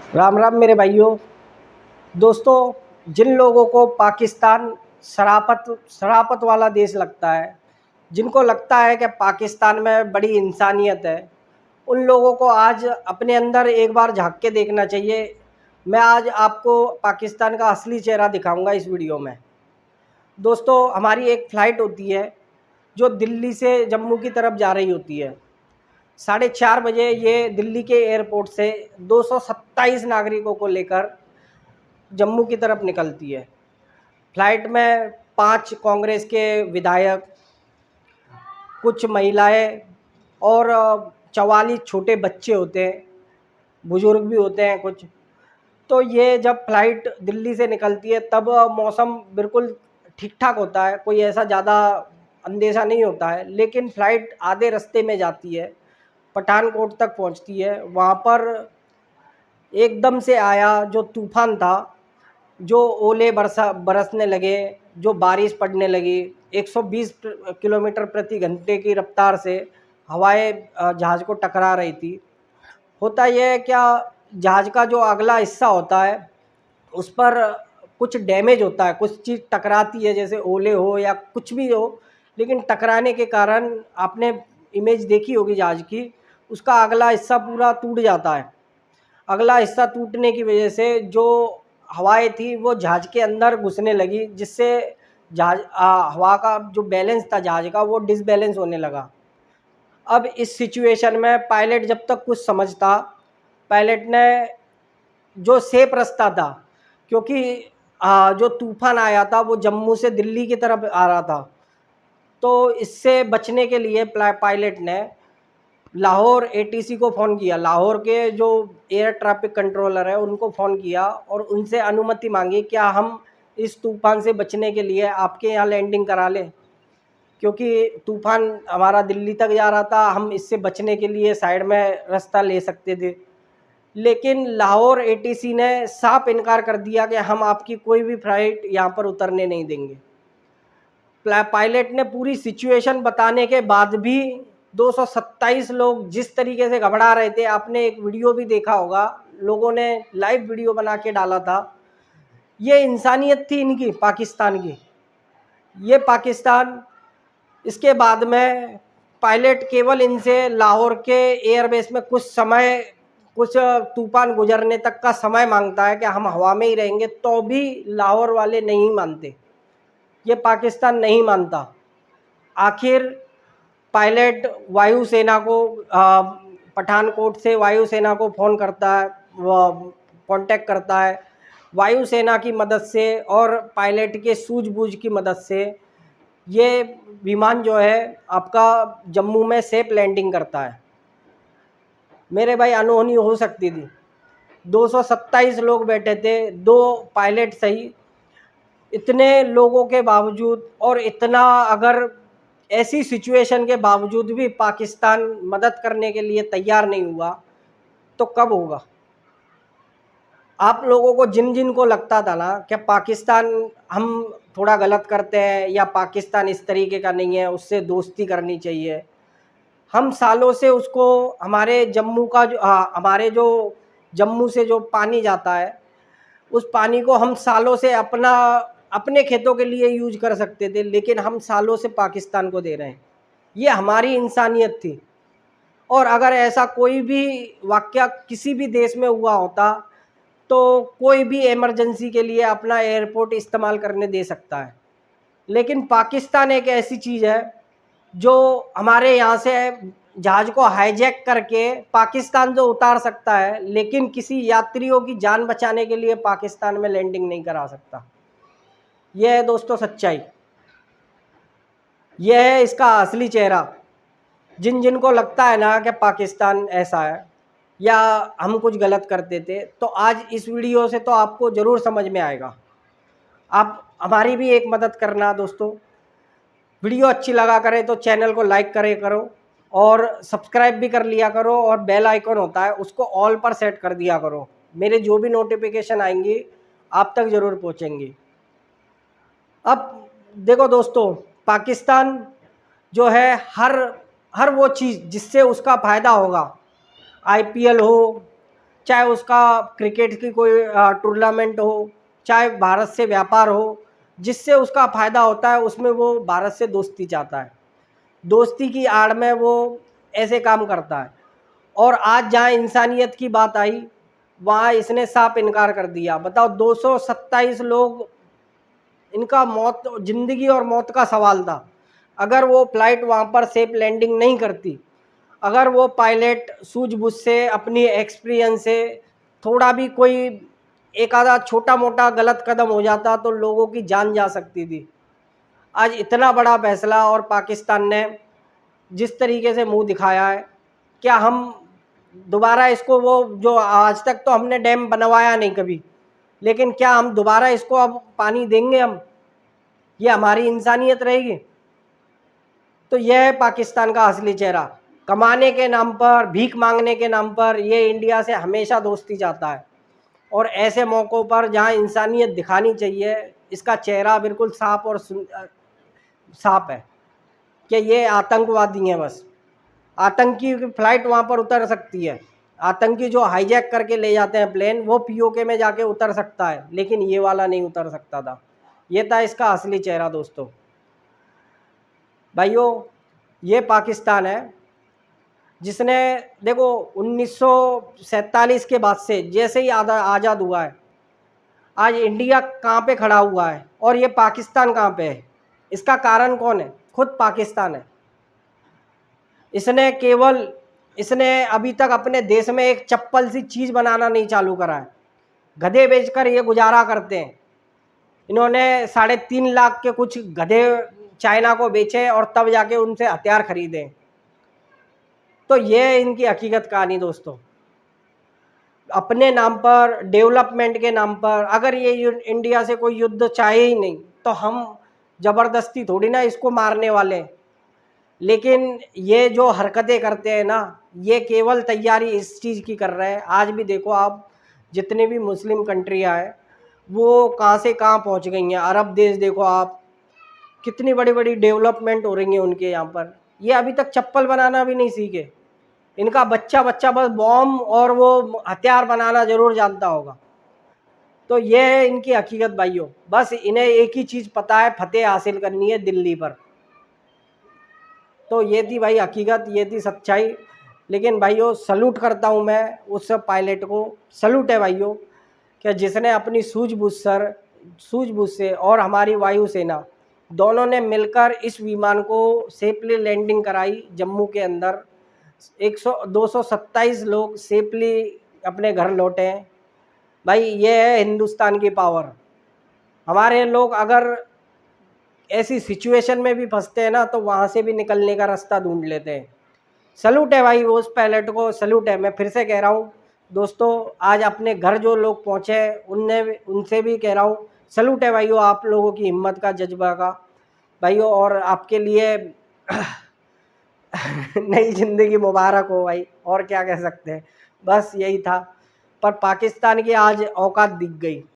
राम राम मेरे भाइयों दोस्तों। जिन लोगों को पाकिस्तान शराफत वाला देश लगता है, जिनको लगता है कि पाकिस्तान में बड़ी इंसानियत है, उन लोगों को आज अपने अंदर एक बार झांक के देखना चाहिए। मैं आज आपको पाकिस्तान का असली चेहरा दिखाऊंगा इस वीडियो में। दोस्तों, हमारी एक फ़्लाइट होती है जो दिल्ली से जम्मू की तरफ जा रही होती है। 4:30 बजे ये दिल्ली के एयरपोर्ट से 227 नागरिकों को लेकर जम्मू की तरफ निकलती है। फ्लाइट में 5 कांग्रेस के विधायक, कुछ महिलाएं और 44 छोटे बच्चे होते हैं, बुजुर्ग भी होते हैं कुछ। तो ये जब फ्लाइट दिल्ली से निकलती है तब मौसम बिल्कुल ठीक ठाक होता है, कोई ऐसा ज़्यादा अंदेशा नहीं होता है। लेकिन फ़्लाइट आधे रास्ते में जाती है, पठानकोट तक पहुंचती है। वहाँ पर एकदम से आया जो तूफ़ान था, जो ओले बरसने लगे, जो बारिश पड़ने लगी, 120 किलोमीटर प्रति घंटे की रफ्तार से हवाएं जहाज़ को टकरा रही थी। होता यह है क्या, जहाज़ का जो अगला हिस्सा होता है उस पर कुछ डैमेज होता है, कुछ चीज़ टकराती है, जैसे ओले हो या कुछ भी हो। लेकिन टकराने के कारण आपने इमेज देखी होगी जहाज़ की, उसका अगला हिस्सा पूरा टूट जाता है। अगला हिस्सा टूटने की वजह से जो हवाएं थी वो जहाज़ के अंदर घुसने लगी, जिससे जहाज़ हवा का जो बैलेंस था जहाज़ का वो डिसबैलेंस होने लगा। अब इस सिचुएशन में पायलट जब तक कुछ समझता, पायलट ने जो सेफ रास्ता था, क्योंकि जो तूफ़ान आया था वो जम्मू से दिल्ली की तरफ आ रहा था, तो इससे बचने के लिए पायलट ने लाहौर एटीसी को फ़ोन किया। लाहौर के जो एयर ट्रैफिक कंट्रोलर है उनको फ़ोन किया और उनसे अनुमति मांगी, क्या हम इस तूफ़ान से बचने के लिए आपके यहाँ लैंडिंग करा लें, क्योंकि तूफ़ान हमारा दिल्ली तक जा रहा था, हम इससे बचने के लिए साइड में रास्ता ले सकते थे। लेकिन लाहौर एटीसी ने साफ इनकार कर दिया कि हम आपकी कोई भी फ़्लाइट यहाँ पर उतरने नहीं देंगे। पायलट ने पूरी सिचुएशन बताने के बाद भी 227 लोग जिस तरीके से घबरा रहे थे, आपने एक वीडियो भी देखा होगा, लोगों ने लाइव वीडियो बना के डाला था। ये इंसानियत थी इनकी, पाकिस्तान की। ये पाकिस्तान, इसके बाद में पायलट केवल इनसे लाहौर के एयरबेस में कुछ तूफान गुजरने तक का समय मांगता है कि हम हवा में ही रहेंगे, तो भी लाहौर वाले नहीं मानते, ये पाकिस्तान नहीं मानता। आखिर पायलट वायुसेना को पठानकोट से वायुसेना को फ़ोन करता है, वो कांटेक्ट करता है। वायुसेना की मदद से और पायलट के सूझबूझ की मदद से ये विमान जो है आपका जम्मू में सेफ लैंडिंग करता है। मेरे भाई, अनहोनी हो सकती थी, 227 लोग बैठे थे, 2 पायलट सही। इतने लोगों के बावजूद और इतना अगर ऐसी सिचुएशन के बावजूद भी पाकिस्तान मदद करने के लिए तैयार नहीं हुआ, तो कब होगा? आप लोगों को जिन जिन को लगता था ना कि पाकिस्तान हम थोड़ा गलत करते हैं या पाकिस्तान इस तरीके का नहीं है, उससे दोस्ती करनी चाहिए, हम सालों से उसको, हमारे जम्मू का जो हमारे जो जम्मू से जो पानी जाता है, उस पानी को हम सालों से अपने खेतों के लिए यूज कर सकते थे, लेकिन हम सालों से पाकिस्तान को दे रहे हैं। ये हमारी इंसानियत थी। और अगर ऐसा कोई भी वाक़या किसी भी देश में हुआ होता, तो कोई भी इमरजेंसी के लिए अपना एयरपोर्ट इस्तेमाल करने दे सकता है। लेकिन पाकिस्तान एक ऐसी चीज़ है जो हमारे यहाँ से जहाज़ को हाईजैक करके पाकिस्तान जो उतार सकता है, लेकिन किसी यात्रियों की जान बचाने के लिए पाकिस्तान में लैंडिंग नहीं करा सकता। यह है दोस्तों सच्चाई, यह है इसका असली चेहरा। जिन जिन को लगता है ना कि पाकिस्तान ऐसा है या हम कुछ गलत करते थे, तो आज इस वीडियो से तो आपको ज़रूर समझ में आएगा। आप हमारी भी एक मदद करना दोस्तों, वीडियो अच्छी लगा करे तो चैनल को लाइक करे करो और सब्सक्राइब भी कर लिया करो, और बेल आइकन होता है उसको ऑल पर सेट कर दिया करो। मेरे जो भी नोटिफिकेशन आएंगी आप तक ज़रूर पहुंचेंगी। अब देखो दोस्तों, पाकिस्तान जो है हर वो चीज़ जिससे उसका फ़ायदा होगा, आईपीएल हो चाहे उसका क्रिकेट की कोई टूर्नामेंट हो, चाहे भारत से व्यापार हो, जिससे उसका फ़ायदा होता है उसमें वो भारत से दोस्ती चाहता है, दोस्ती की आड़ में वो ऐसे काम करता है। और आज जहाँ इंसानियत की बात आई, वहाँ इसने साफ इनकार कर दिया। बताओ, 227 लोग, इनका मौत, ज़िंदगी और मौत का सवाल था। अगर वो फ्लाइट वहाँ पर सेफ लैंडिंग नहीं करती, अगर वो पायलट सूझबूझ से, अपनी एक्सपीरियंस से, थोड़ा भी कोई एक आधा छोटा मोटा गलत कदम हो जाता तो लोगों की जान जा सकती थी। आज इतना बड़ा फैसला और पाकिस्तान ने जिस तरीके से मुंह दिखाया है, क्या हम दोबारा इसको, वो जो आज तक तो हमने डैम बनवाया नहीं कभी, लेकिन क्या हम दोबारा इसको अब पानी देंगे हम? ये हमारी इंसानियत रहेगी? तो यह है पाकिस्तान का असली चेहरा। कमाने के नाम पर, भीख मांगने के नाम पर ये इंडिया से हमेशा दोस्ती चाहता है। और ऐसे मौक़ों पर जहां इंसानियत दिखानी चाहिए, इसका चेहरा बिल्कुल साफ और साफ है कि ये आतंकवादी हैं बस। आतंकी की फ़्लाइट वहाँ पर उतर सकती है, आतंकी जो हाईजैक करके ले जाते हैं प्लेन, वो पीओके में जाके उतर सकता है, लेकिन ये वाला नहीं उतर सकता था। ये था इसका असली चेहरा दोस्तों। भाइयों, ये पाकिस्तान है जिसने, देखो, 1947 के बाद से जैसे ही आज़ाद हुआ है, आज इंडिया कहाँ पे खड़ा हुआ है और ये पाकिस्तान कहाँ पे है? इसका कारण कौन है? खुद पाकिस्तान है। इसने अभी तक अपने देश में एक चप्पल सी चीज़ बनाना नहीं चालू करा है। गधे बेचकर ये गुजारा करते हैं। इन्होंने 3.5 लाख के कुछ गधे चाइना को बेचे और तब जाके उनसे हथियार खरीदे। तो ये इनकी हकीकत कहानी दोस्तों। अपने नाम पर, डेवलपमेंट के नाम पर, अगर ये इंडिया से कोई युद्ध चाहे ही नहीं तो हम ज़बरदस्ती थोड़ी ना इसको मारने वाले हैं। लेकिन ये जो हरकतें करते हैं ना, ये केवल तैयारी इस चीज़ की कर रहे हैं। आज भी देखो आप, जितने भी मुस्लिम कंट्रियाँ हैं वो कहाँ से कहाँ पहुँच गई हैं। अरब देश देखो आप, कितनी बड़ी बड़ी डेवलपमेंट हो रही है उनके यहाँ पर। ये अभी तक चप्पल बनाना भी नहीं सीखे। इनका बच्चा बस बॉम्ब और वो हथियार बनाना ज़रूर जानता होगा। तो ये है इनकी हकीकत भाइयों। बस इन्हें एक ही चीज़ पता है, फतेह हासिल करनी है दिल्ली पर। तो ये थी भाई हकीकत, ये थी सच्चाई। लेकिन भाइयों, सल्यूट करता हूँ मैं उस पायलट को, सल्यूट है भाइयों, कि जिसने अपनी सूझबूझ से और हमारी वायुसेना दोनों ने मिलकर इस विमान को सेफली लैंडिंग कराई जम्मू के अंदर। 227 लोग सेफली अपने घर लौटे हैं। भाई, ये है हिंदुस्तान की पावर। हमारे लोग अगर ऐसी सिचुएशन में भी फंसते हैं ना, तो वहाँ से भी निकलने का रास्ता ढूंढ लेते हैं। सल्यूट है भाई उस पायलट को, सल्यूट है। मैं फिर से कह रहा हूँ दोस्तों, आज अपने घर जो लोग पहुँचे उनसे भी कह रहा हूँ, सल्यूट है भाइयों आप लोगों की हिम्मत का, जज्बा का भाइयों। और आपके लिए नई ज़िंदगी मुबारक हो भाई, और क्या कह सकते हैं। बस यही था। पर पाकिस्तान की आज औकात दिख गई।